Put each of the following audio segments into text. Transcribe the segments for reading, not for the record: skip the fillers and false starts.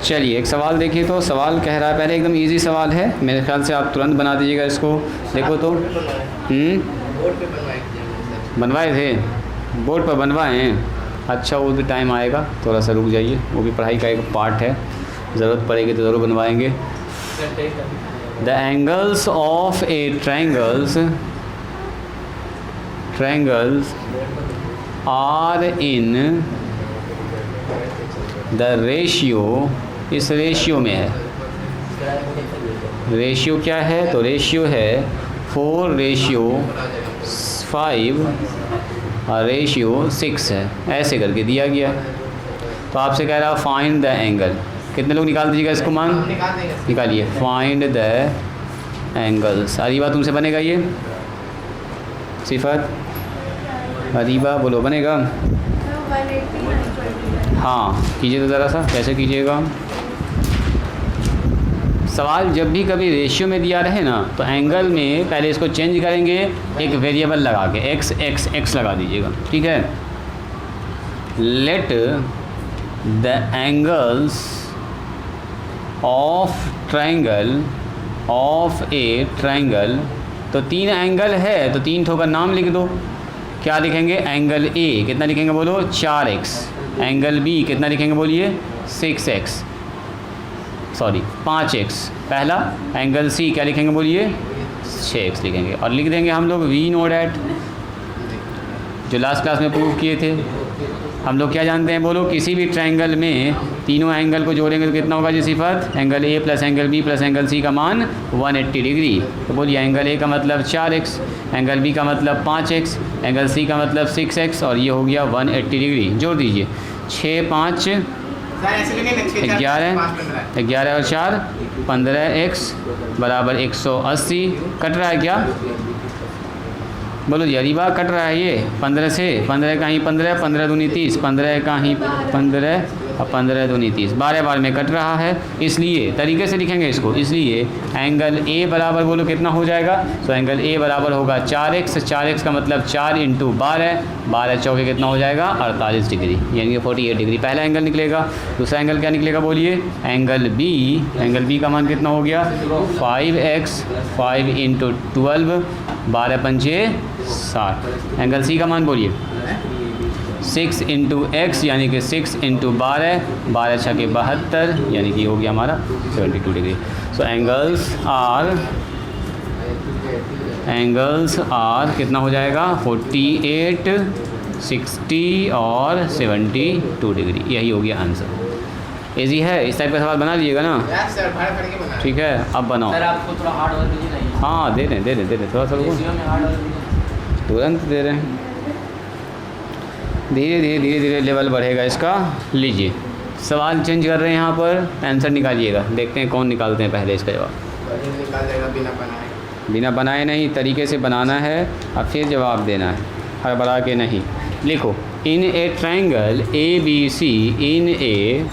चलिए एक सवाल देखिए, तो सवाल कह रहा है, पहले एकदम इजी सवाल है, मेरे ख्याल से आप तुरंत बना दीजिएगा इसको। देखो तो बनवाए थे, बोर्ड पर बनवाए हैं। अच्छा वो भी टाइम आएगा, थोड़ा सा रुक जाइए, वो भी पढ़ाई का एक पार्ट है, ज़रूरत पड़ेगी तो ज़रूर बनवाएंगे। The angles of a triangles are in the ratio, इस रेशियो में है, रेशियो क्या है, तो रेशियो है 4:5 और रेशियो 6 है, ऐसे करके दिया गया। तो आपसे कह रहा है फाइंड द एंगल, कितने लोग निकाल दीजिएगा इसको, मान निकालिए। फाइंड द एंगल्स, अरीबा तुमसे बनेगा ये, सिफत अरीबा बोलो बनेगा? हाँ कीजिए तो ज़रा सा, कैसे कीजिएगा? सवाल जब भी कभी रेशियो में दिया रहे ना, तो एंगल में पहले इसको चेंज करेंगे, एक वेरिएबल लगा के x लगा दीजिएगा, ठीक है। Let the angles of triangle of A triangle, तो 3 एंगल है तो 3 ठो का नाम लिख दो। क्या लिखेंगे? एंगल ए कितना लिखेंगे बोलो? 4x। एंगल बी कितना लिखेंगे बोलिए? 5x पहला। एंगल सी क्या लिखेंगे बोलिए? 6x लिखेंगे, और लिख देंगे हम लोग वी नो डैट, जो लास्ट क्लास में प्रूव किए थे। हम लोग क्या जानते हैं बोलो? किसी भी ट्रायंगल में तीनों एंगल को जोड़ेंगे तो कितना होगा जी Sifat? Angle A plus angle B plus angle C का मान 180 डिग्री। तो बोलिए एंगल ए का मतलब 4x, एंगल बी का मतलब 5x, एंगल सी का मतलब 6x, और ये हो गया 180 डिग्री। जोड़ दीजिए 6 5 11 और 4 15x बराबर 180। कट रहा है क्या बोलो जी? अरीबा कट रहा है ये 15 से, 15 का ही 15, 15 दूनी 30, 15 का ही 15 और 15 दूनी 30, 12 बार में कट रहा है। इसलिए तरीके से लिखेंगे इसको, इसलिए एंगल ए बराबर बोलो कितना हो जाएगा? तो एंगल ए बराबर होगा 4x, 4x का मतलब 4 × 12, 12 चौके कितना हो जाएगा? 48 डिग्री, यानी कि 48 डिग्री पहला एंगल निकलेगा। दूसरा एंगल क्या निकलेगा बोलिए? एंगल बी का मान कितना हो गया? 5x, 5 × 12, 12 पंचे 60। एंगल सी का मान बोलिए? 6 × x, यानी कि 6 × 12, 12 छके 72, यानी कि हो गया हमारा 72 डिग्री। सो एंगल्स आर कितना हो जाएगा? 48, 60 और 72 डिग्री। यही हो गया आंसर। इजी है, इस टाइप का सवाल बना लीजिएगा ना? ठीक है, अब बनाओ। सर आपको थोड़ा हार्ड वर्क दीजिए ना। हाँ दे दें थोड़ा सा तुरंत दे रहे हैं। धीरे धीरे लेवल बढ़ेगा इसका। लीजिए सवाल चेंज कर रहे हैं यहाँ पर, आंसर निकालिएगा। देखते हैं कौन निकालते हैं पहले इसका जवाब। निकाल देगा बिना बनाए नहीं, तरीके से बनाना है और फिर जवाब देना है, हड़बड़ा के नहीं। लिखो in a triangle A B C, in a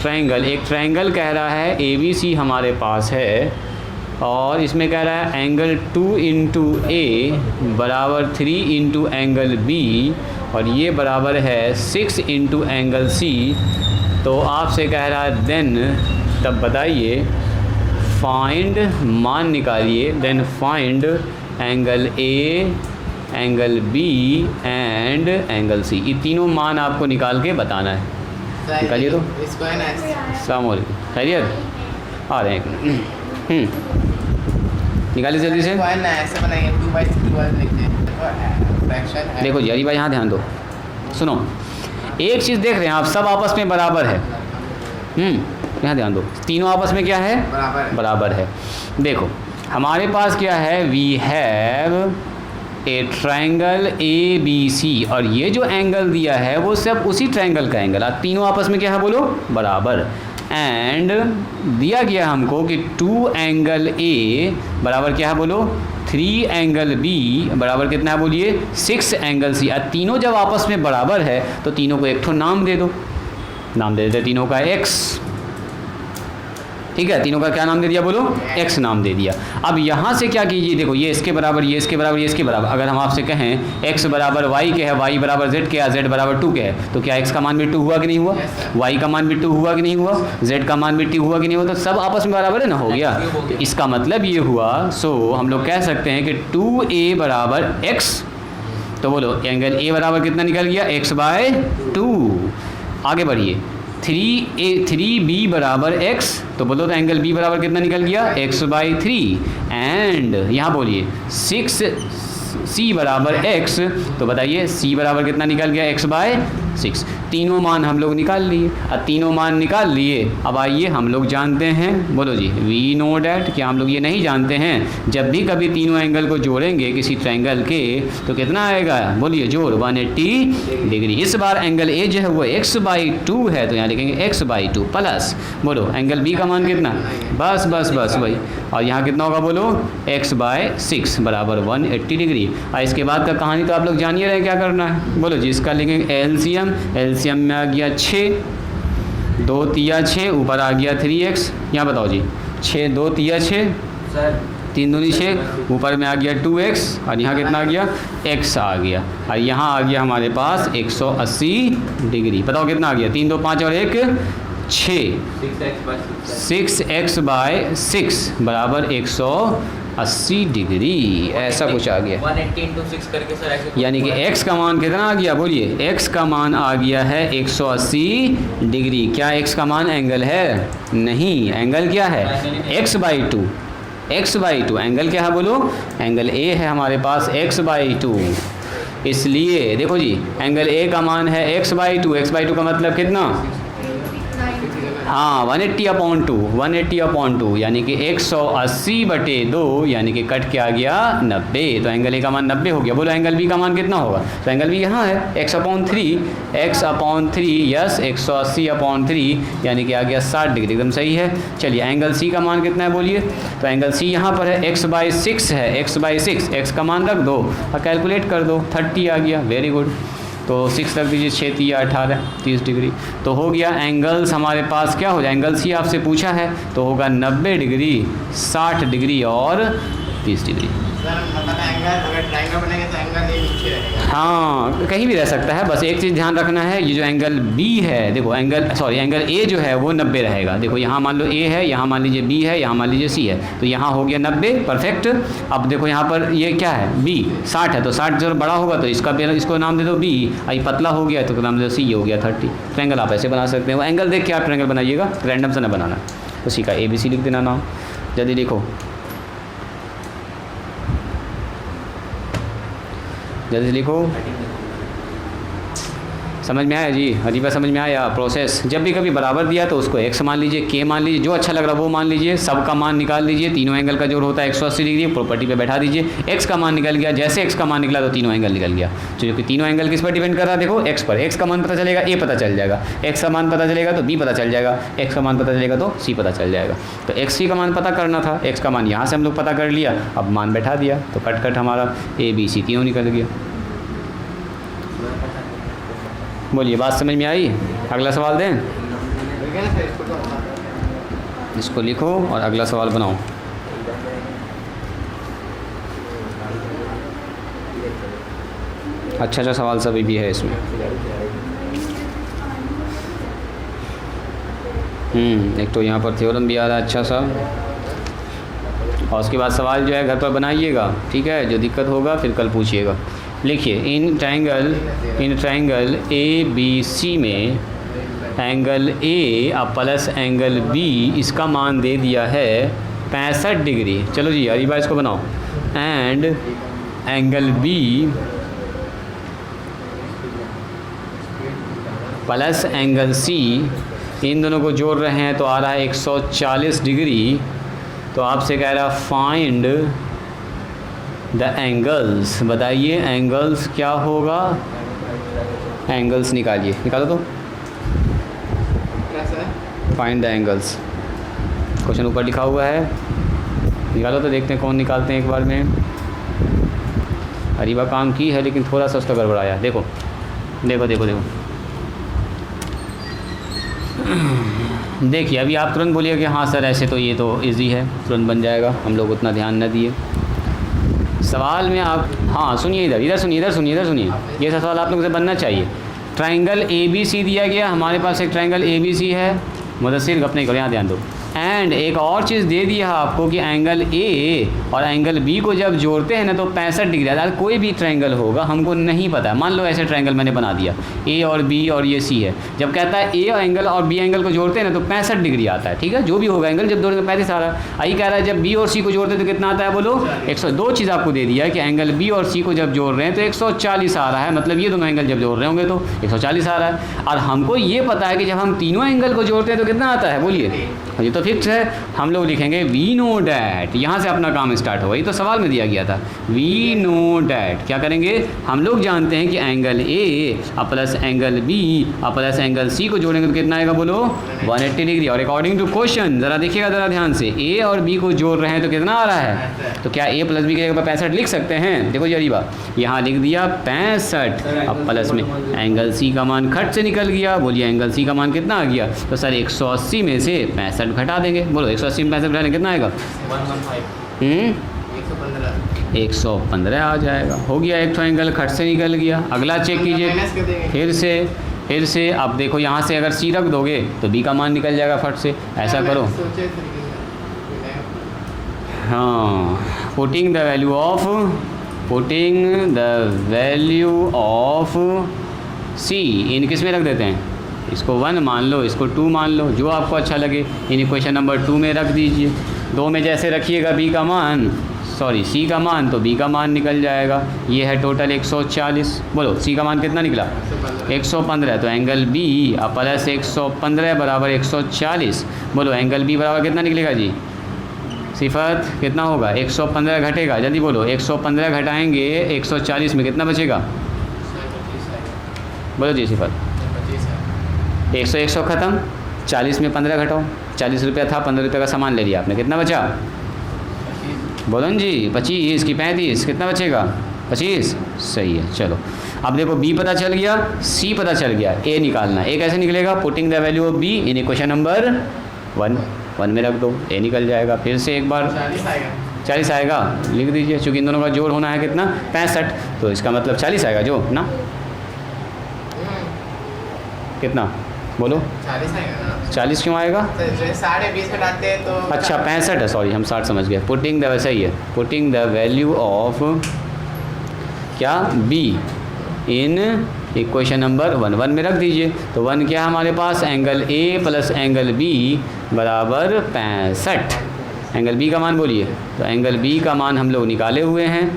triangle, एक ट्रायंगल कह रहा है ए बी सी हमारे पास है, और इसमें कह रहा है एंगल 2 × ए बराबर 3 × एंगल बी, और ये बराबर है 6 × एंगल सी। तो आपसे कह रहा है देन, तब बताइए फाइंड, मान निकालिए, then find angle A, angle B and angle C. ये तीनों मान आपको निकाल के बताना है। निकालिए तो। अस्सलाम वालेकुम, खैरियत? आ रहे हैं, निकालिए जल्दी से। देखो जी अली भाई, यहाँ ध्यान दो, सुनो। एक चीज़ देख रहे हैं आप, सब आपस में बराबर है। यहाँ ध्यान दो, तीनों आपस में क्या है? बराबर है। देखो हमारे पास क्या है? We have a triangle A B C, और ये जो एंगल दिया है वो सब उसी ट्रायंगल का एंगल, तीनों आपस में क्या है बोलो? बराबर। एंड दिया गया हमको कि 2 एंगल ए बराबर क्या है बोलो? 3 एंगल बी बराबर कितना है बोलिए? 6 एंगल सी। अब तीनों जब आपस में बराबर है तो तीनों को एक ठो नाम दे दो। नाम दे देते तीनों का x, ठीक है, तीनों का क्या नाम दे दिया बोलो, x नाम दे दिया। अब यहाँ से क्या कीजिए, देखो ये इसके बराबर, ये इसके बराबर, ये इसके बराबर। अगर हम आपसे कहें x बराबर y के है, y बराबर z के है, z बराबर 2 के है, तो क्या x का मान भी 2 हुआ कि नहीं हुआ, y का मान भी 2 हुआ कि नहीं हुआ, z का मान भी 2 हुआ कि नहीं हुआ, तो सब आपस में बराबर है ना, हो गया। तो इसका मतलब ये हुआ, सो हम लोग कह सकते हैं कि 2a बराबर x, तो बोलो एंगल a बराबर कितना निकल गया, x/2। आगे बढ़िए, 3b बराबर x, तो बोलो तो एंगल b बराबर कितना निकल गया, x/3। एंड यहाँ बोलिए 6c बराबर x, तो बताइए c बराबर कितना निकल गया, x/6। तीनों मान हम लोग निकाल लिए। अब तीनों मान निकाल लिए, अब आइए हम लोग जानते हैं, बोलो जी, वी नो डैट, क्या हम लोग ये नहीं जानते हैं, जब भी कभी तीनों एंगल को जोड़ेंगे किसी ट्रायंगल के, तो कितना आएगा, बोलिए जोड़, 180 डिग्री। इस बार एंगल ए जो है वो x/2 है, तो यहाँ लिखेंगे x/2 प्लस, बोलो एंगल बी का मान कितना, बस बस बस वही, और यहाँ कितना होगा बोलो, x/6 बराबर 180 डिग्री। और इसके बाद का कहानी तो आप लोग जानिए रहे क्या करना है, बोलो जी, इसका लिखेंगे एलसीएम। एलसीएम में आ गया 6, 2 तिया 6, ऊपर आ गया 3x। यहाँ बताओ जी, 6 2 तिया 6, 3 दूनी 6, ऊपर में आ गया 2x, और यहाँ कितना आ गया, x आ गया, और यहाँ आ गया हमारे पास 180 डिग्री। बताओ कितना आ गया, 3 2 5 और 1 6, 6x/6 बराबर 180 डिग्री, ऐसा कुछ आ गया। 180 × 6 करके सर ऐसे, यानी कि x का मान कितना आ गया, बोलिए x का मान आ गया है 180 डिग्री। क्या x का मान एंगल है, नहीं, एंगल क्या है, x/2, x/2 एंगल क्या है बोलो, एंगल a है हमारे पास x/2। इसलिए देखो जी, एंगल a का मान है x/2, x/2 का मतलब कितना, हाँ 180/2, 180/2 यानी कि 180/2, यानी कि कट के आ गया 90। तो एंगल ए का मान 90 हो गया। बोलो एंगल बी का मान कितना होगा, तो एंगल बी यहाँ है x/3, यस 180/3, यानी कि आ गया 60 डिग्री, एकदम सही है। चलिए एंगल सी का मान कितना है बोलिए, तो एंगल सी यहाँ पर है x/6 है, x/6, x का मान रख दो और कैलकुलेट कर दो, 30 आ गया, वेरी गुड। तो 6 रख दीजिए, 6 3 18, 30 डिग्री। तो हो गया एंगल्स हमारे पास क्या हो जाए, एंगल सी आपसे पूछा है तो होगा 90 डिग्री, 60 डिग्री और 30 डिग्री। अगर ट्रायंगल बनेगा तो एंगल ए नीचे रहेगा, हाँ कहीं भी रह सकता है, बस एक चीज़ ध्यान रखना है, ये जो एंगल बी है, देखो एंगल ए जो है वो 90 रहेगा। देखो यहाँ मान लो ए है, यहाँ मान लीजिए बी है, यहाँ मान लीजिए सी है, तो यहाँ हो गया 90, परफेक्ट। अब देखो यहाँ पर ये क्या है, बी 60 है, तो 60 जो बड़ा होगा तो इसको नाम दे दो बी, आई पतला हो गया तो नाम दे दो सी, ये हो गया 30। ट्रायंगल आप ऐसे बना सकते हैं, वो एंगल देख के आप ट्रायंगल बनाइएगा, रैंडम से ना बनाना। उसी का ABC लिख देना नाम, जल्दी लिखो, जल्दी लिखो। समझ में आया जी, हरीबा समझ में आया प्रोसेस। जब भी कभी बराबर दिया तो उसको x मान लीजिए, k मान लीजिए, जो अच्छा लग रहा है वो मान लीजिए, सबका मान निकाल लीजिए, तीनों एंगल का जोड़ होता है 180 डिग्री, प्रॉपर्टी पे बैठा दीजिए, x का मान निकल गया, जैसे x का मान निकला तो तीनों एंगल निकल गया। तो जो कि तीनों एंगल किस पर डिपेंड कर रहा है, देखो x पर, x का मान पता चलेगा a पता चल जाएगा, x का मान पता चलेगा तो b पता चल जाएगा, x का मान पता चलेगा तो c पता चल जाएगा। तो x का मान पता करना था, x का मान यहाँ से हम लोग पता कर लिया, अब मान बैठा दिया तो कट हमारा ABC तीनों निकल गया। बोलिए बात समझ में आई, अगला सवाल दें, इसको लिखो और अगला सवाल बनाओ। अच्छा सवाल सभी भी है इसमें। एक तो यहाँ पर थ्योरम भी आ रहा है अच्छा सा, और उसके बाद सवाल जो है घर पर बनाइएगा, ठीक है, जो दिक्कत होगा फिर कल पूछिएगा। लिखिए, इन ट्रायंगल ABC में एंगल A अब प्लस एंगल B, इसका मान दे दिया है 65 डिग्री। चलो जी अरीबा इसको बनाओ। And angle B plus angle C, इन दोनों को जोड़ रहे हैं तो आ रहा है 140 डिग्री। तो आपसे कह रहा फाइंड द एंगल्स, बताइए एंगल्स क्या होगा, एंगल्स निकालिए, निकालो तो, फाइंड द एंगल्स, क्वेश्चन ऊपर लिखा हुआ है, निकालो तो, देखते हैं कौन निकालते हैं एक बार में। अरीबा काम की है लेकिन थोड़ा सा उसका गड़बड़ाया। देखो देखो देखो देखो देखिए अभी आप तुरंत बोलिए कि हाँ सर ऐसे तो ये तो इजी है, तुरंत बन जाएगा, हम लोग उतना ध्यान न दिए सवाल में। आप हाँ सुनिए, इधर सुनिए, ये सा सवाल आप लोगों से बनना चाहिए। ट्राइंगल ABC दिया गया, हमारे पास एक ट्राइंगल ABC है, मुदस्सिर गप नहीं करो, यहाँ ध्यान दो। एंड एक और चीज़ दे दिया आपको कि एंगल A और एंगल B को जब जोड़ते हैं ना तो 65 डिग्री आता है। कोई भी ट्रायंगल होगा, हमको नहीं पता, मान लो ऐसे ट्रायंगल मैंने बना दिया A और B और ये C है, जब कहता है A एंगल और B एंगल को जोड़ते हैं ना तो 65 डिग्री आता है, ठीक है, जो भी होगा एंगल जब जोड़ेंगे 35 आ रहा है। आई कह रहा है जब B और C को जोड़ते हैं तो कितना आता है बोलो 102। चीज़ आपको दे दिया है कि एंगल B और C को जब जोड़ रहे हैं तो 140 आ रहा है, मतलब ये दोनों एंगल जब जोड़ रहे होंगे तो 140 आ रहा है। और हमको ये पता है कि जब हम तीनों एंगल को जोड़ते हैं तो कितना आता है बोलिए, ये तो फिक्स है। हम लोग लिखेंगे वी नो डैट, यहाँ से अपना काम स्टार्ट होगा, ये तो सवाल में दिया गया था। वी नो डैट क्या करेंगे, हम लोग जानते हैं कि angle A plus angle B plus angle C को जोड़ेंगे तो कितना आएगा बोलो 180 डिग्री। और अकॉर्डिंग टू क्वेश्चन ज़रा देखिएगा ज़रा ध्यान से, A और B को जोड़ रहे हैं तो कितना आ रहा है, तो क्या A प्लस B के जगह पर 65 लिख सकते हैं। देखो जी अरीबा यहाँ लिख दिया 65, अब प्लस में एंगल C का मान खट से निकल गया, बोलिए एंगल C का मान कितना आ गया, तो सर 180 में से 65 घटा देंगे, बोलो 180 में 65 घटाने कितना आएगा 115 आ जाएगा। हो गया, एक तो एंगल खट से निकल गया। अगला चेक कीजिए फिर से अब देखो यहाँ से अगर C रख दोगे तो B का मान निकल जाएगा फट से, ऐसा करो। हाँ, putting the value of C इन किस में रख देते हैं, इसको 1 मान लो, इसको 2 मान लो, जो आपको अच्छा लगे। इन इक्वेशन नंबर 2 में रख दीजिए। 2 में जैसे रखिएगा C का मान तो B का मान निकल जाएगा। ये है टोटल 140, बोलो C का मान कितना निकला 115, तो एंगल B प्लस 115 बराबर 140, बोलो एंगल B बराबर कितना निकलेगा जी, सिफत कितना होगा 115 घटेगा, जल्दी बोलो 115 घटाएंगे 140 में कितना बचेगा, बोलो जी सिफत 100 ख़त्म, 40 में 15 घटाओ, 40 रुपया था, 15 रुपये का सामान ले लिया आपने, कितना बचा, बोलो जी 25 की 35, कितना बचेगा 25, सही है। चलो अब देखो B पता चल गया, C पता चल गया, A निकालना है। A कैसे निकलेगा, putting the value of B in equation number 1 में रख दो, A निकल जाएगा। फिर से एक बार 40 आएगा, लिख दीजिए, चूँकि इन दोनों का जोड़ होना है कितना 65, तो इसका मतलब 40 आएगा जो ना, कितना बोलो 40 क्यों आएगा, 20.5 घटाते हैं तो अच्छा 65 है, सॉरी हम 60 समझ गए। पुटिंग द वैसा ही है, पुटिंग द वैल्यू ऑफ क्या B इन इक्वेशन नंबर 1 में रख दीजिए। तो 1 क्या हमारे पास, angle A plus angle B बराबर 65। एंगल B का मान बोलिए, तो एंगल B का मान हम लोग निकाले हुए हैं,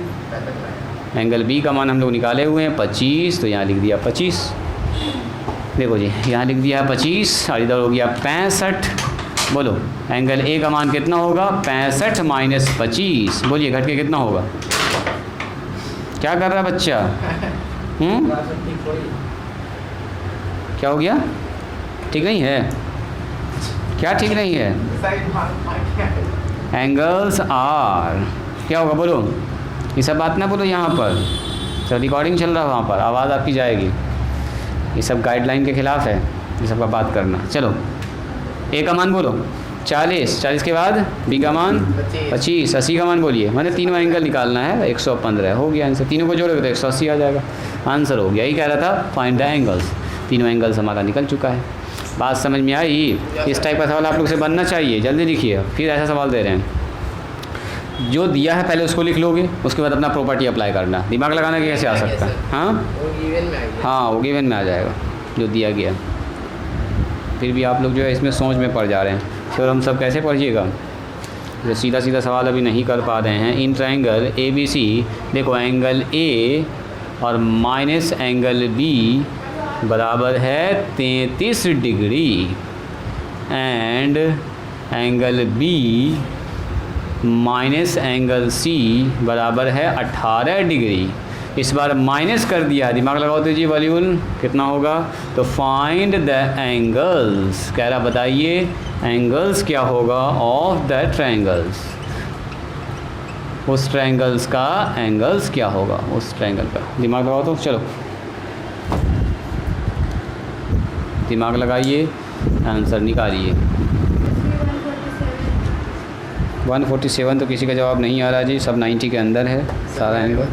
एंगल B का मान हम लोग निकाले हुए हैं 25, तो यहाँ लिख दिया 25, देखो जी यहाँ लिख दिया 25 और इधर हो गया 65। बोलो एंगल A का मान कितना होगा 65 माइनस 25, बोलिए घट के कितना होगा, क्या कर रहा है बच्चा, क्या हो गया, ठीक नहीं है, क्या ठीक नहीं है, एंगल्स आर क्या होगा बोलो, ये सब बात ना बोलो यहाँ पर, तो रिकॉर्डिंग चल रहा है वहाँ पर, आवाज़ आपकी जाएगी, ये सब गाइडलाइन के खिलाफ है, ये सब का बात करना। चलो A का मान बोलो 40 के बाद B का मान 25, 80 का मान बोलिए, मैंने तीनों एंगल निकालना है 115, हो गया, इनसे तीनों को जोड़ोगे तो 180 आ जाएगा, आंसर हो गया। यही कह रहा था फाइंड द एंगल्स, तीनों एंगल्स हमारा निकल चुका है। बात समझ में आई, इस टाइप का सवाल आप लोग से बनना चाहिए, जल्दी लिखिए। फिर ऐसा सवाल दे रहे हैं, जो दिया है पहले उसको लिख लोगे, उसके बाद अपना प्रॉपर्टी अप्लाई करना, दिमाग लगाना कि कैसे आ सकता है, हाँ वो गिवन में आ जाएगा जो दिया गया। फिर भी आप लोग जो है इसमें सोच में पड़ जा रहे हैं, फिर हम सब कैसे पढ़िएगा, जो सीधा सवाल अभी नहीं कर पा रहे हैं। इन ट्रायंगल ABC देखो एंगल A और माइनस एंगल B बराबर है 33 degree and angle B minus angle C बराबर है 18 डिग्री। इस बार माइनस कर दिया, दिमाग लगाओ तो जी वॉल्यूम कितना होगा, तो फाइंड द एंगल्स, कह रहा बताइए एंगल्स क्या होगा ऑफ द ट्रायंगल्स, उस ट्रायंगल्स का एंगल्स क्या होगा, उस ट्रायंगल का, दिमाग लगाओ तो, चलो दिमाग लगाइए। आंसर निकालिए। 147 तो किसी का जवाब नहीं आ रहा जी, सब 90 के अंदर है सारा एंगल।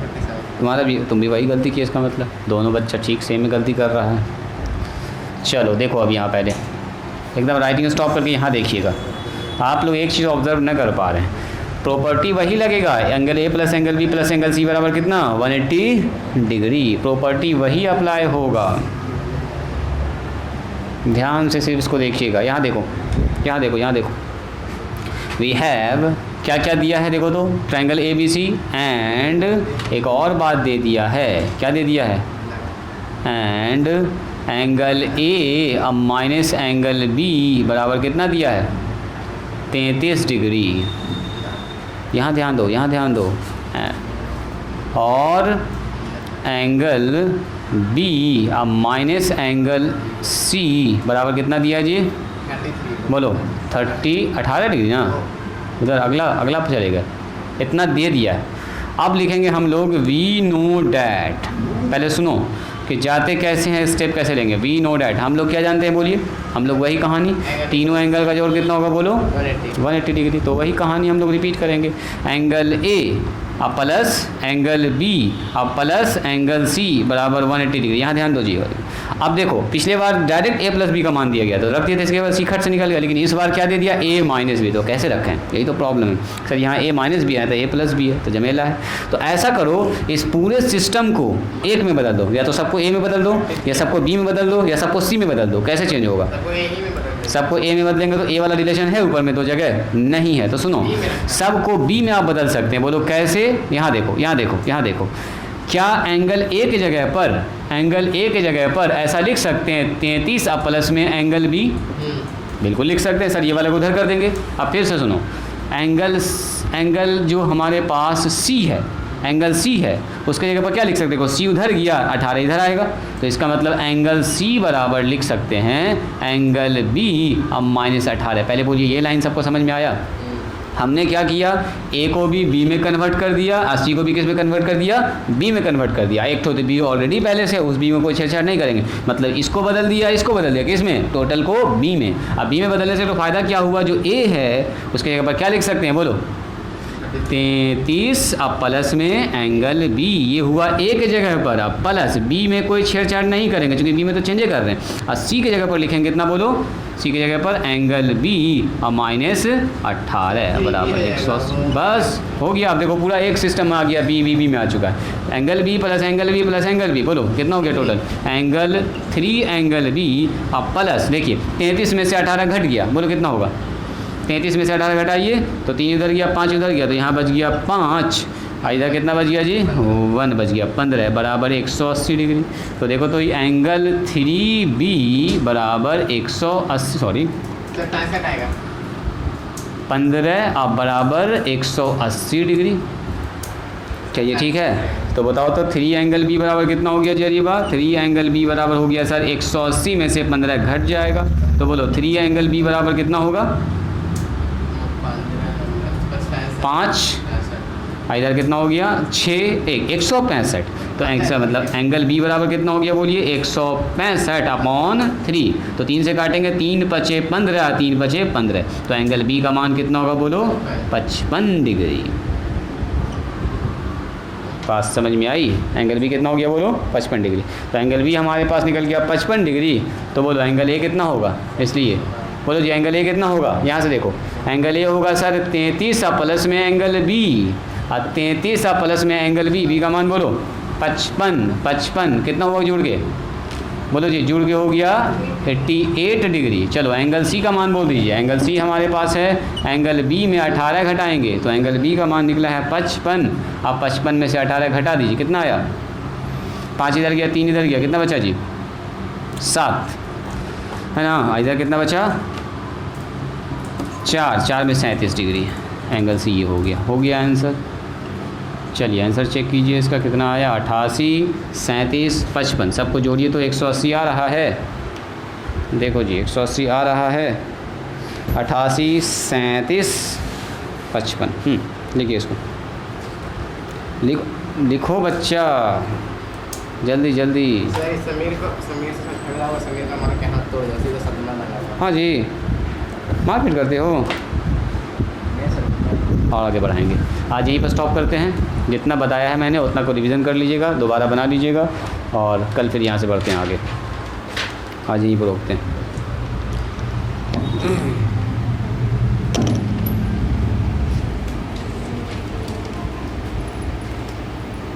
तुम्हारा भी, तुम भी वही गलती की, इसका मतलब दोनों बच्चा ठीक सेम गलती कर रहा है। चलो देखो अब यहाँ पहले एकदम राइटिंग स्टॉप करके यहाँ देखिएगा। आप लोग एक चीज़ ऑब्जर्व न कर पा रहे हैं, प्रॉपर्टी वही लगेगा, angle A plus angle B plus angle C बराबर कितना 180 डिग्री, प्रॉपर्टी वही अप्लाई होगा। ध्यान से सिर्फ इसको देखिएगा। यहाँ देखो, यहाँ देखो, यहाँ देखो, वी हैव क्या क्या दिया है देखो तो, triangle A B C and एक और बात दे दिया है, क्या दे दिया है, एंड एंगल ए अब माइनस एंगल बी बराबर कितना दिया है 33 डिग्री। यहाँ ध्यान दो, यहाँ ध्यान दो, और एंगल बी अब माइनस एंगल सी बराबर कितना दिया जी, बोलो 18 डिग्री ना, उधर अगला चलेगा, इतना दे दिया है। अब लिखेंगे हम लोग वी नो डैट, पहले सुनो कि जाते कैसे हैं, स्टेप कैसे लेंगे। वी नो डैट हम लोग क्या जानते हैं बोलिए, हम लोग वही कहानी, तीनों एंगल का जोड़ कितना होगा बोलो 180 डिग्री, तो वही कहानी हम लोग रिपीट करेंगे। एंगल ए अब प्लस एंगल बी अब प्लस एंगल सी बराबर 180 डिग्री। यहाँ ध्यान दो जी। अब देखो पिछले बार डायरेक्ट ए प्लस बी का मान दिया गया तो रख दिए थे, इसके बाद सी खट से निकल गया, लेकिन इस बार क्या दे दिया ए माइनस बी, तो कैसे रखें, यही तो प्रॉब्लम है सर। यहाँ ए माइनस बी है तो ए प्लस बी है, तो जमेला है। तो ऐसा करो, इस पूरे सिस्टम को एक में बदल दो, या तो सबको ए में बदल दो, या सबको बी में बदल दो, या सबको सी में बदल दो। कैसे चेंज होगा, सबको ए में बदलेंगे तो ए वाला रिलेशन है ऊपर में, दो जगह नहीं है, तो सुनो सबको बी में आप बदल सकते हैं। बोलो कैसे, यहाँ देखो, यहाँ देखो, यहाँ देखो, क्या एंगल ए की जगह पर, एंगल ए की जगह पर ऐसा लिख सकते हैं 33 अब प्लस में एंगल बी, बिल्कुल लिख सकते हैं सर, ये वाले को उधर कर देंगे। अब फिर से सुनो, एंगल जो हमारे पास सी है, एंगल सी है, उसके जगह पर क्या लिख सकते हैं, सी उधर गया 18 इधर आएगा, तो इसका मतलब एंगल सी बराबर लिख सकते हैं एंगल बी अब माइनस 18। पहले बोलिए ये लाइन सबको समझ में आया। हमने क्या किया, ए को भी बी में कन्वर्ट कर दिया और सी को भी किस में कन्वर्ट कर दिया, बी में कन्वर्ट कर दिया। एक तो बी ऑलरेडी पहले से, उस बी में कोई छेड़छाड़ नहीं करेंगे, मतलब इसको बदल दिया, इसको बदल दिया, किस में, टोटल को बी में। अब बी में बदलने से तो फ़ायदा क्या हुआ, जो ए है उसके जगह पर क्या लिख सकते हैं बोलो 33 अब प्लस में एंगल बी, ये हुआ ए के जगह पर, अब प्लस बी में कोई छेड़छाड़ नहीं करेंगे क्योंकि बी में तो चेंजे कर रहे हैं। और सी के जगह पर लिखेंगे कितना बोलो, सी की जगह पर एंगल बी और माइनस 18 बराबर 180। बस हो गया। अब देखो पूरा एक सिस्टम आ गया, बी में आ चुका है। Angle B plus angle B plus angle B, बोलो कितना हो गया टोटल, एंगल 3 एंगल बी और प्लस, देखिए 33 में से 18 घट गया, बोलो कितना होगा, 33 में से 18 घटाइए तो 3 उधर गया, 5 उधर गया, तो यहाँ बच गया 5, इधर कितना बच गया जी 1 बच गया 15 बराबर 180 डिग्री। तो देखो तो ये एंगल 3B बराबर 180, सॉरी 15 अब बराबर 180 डिग्री। चलिए ठीक है, तो बताओ तो 3 एंगल बी बराबर कितना हो गया जी, बात 3 एंगल बी बराबर हो गया सर 180 में से 15 घट जाएगा, तो बोलो 3 एंगल बी बराबर कितना होगा 5, इधर कितना हो गया 6 165। तो ऐसा मतलब एंगल बी बराबर कितना हो गया बोलिए 165 अपॉन 3, तो 3 से काटेंगे 3 पचे 15, 3 पचे 15, तो एंगल बी का मान कितना होगा बोलो 55 डिग्री। बात समझ में आई, एंगल बी कितना हो गया बोलो 55 डिग्री। तो एंगल बी हमारे पास निकल गया 55 डिग्री, तो बोलो एंगल ए कितना होगा, इसलिए बोलो जी एंगल ए कितना होगा, यहाँ से देखो एंगल ए होगा सर 33 प्लस में एंगल बी, और 33 प्लस में एंगल बी का मान बोलो 55 कितना होगा जुड़ के, बोलो जी जुड़ के हो गया 88 डिग्री। चलो एंगल सी का मान बोल दीजिए, एंगल सी हमारे पास है, एंगल बी में 18 घटाएंगे तो एंगल बी का मान निकला है 55। अब 55 में से 18 घटा दीजिए, कितना आया 5 इधर गया 3 इधर गया, कितना बचा जी 7 है ना, इधर कितना बचा 4 में 37 डिग्री, एंगल सी ये हो गया आंसर। चलिए आंसर चेक कीजिए, इसका कितना आया 88 37 55, सबको जोड़िए तो 180 आ रहा है। देखो जी 180 आ रहा है, 88 37 55। लिखिए इसको, लिखो बच्चा, जल्दी जल्दी। सर समीर से झगड़ा हुआ, समीर का मार के हाथ तोड़ दिया, सीधा सदमा लगा। हाँ जी, मारपीट करते हो। और आगे बढ़ाएंगे। आज यहीं पर स्टॉप करते हैं। जितना बताया है मैंने उतना को रिवीजन कर लीजिएगा, दोबारा बना लीजिएगा और कल फिर यहाँ से बढ़ते हैं आगे। आज यहीं पर रोकते हैं।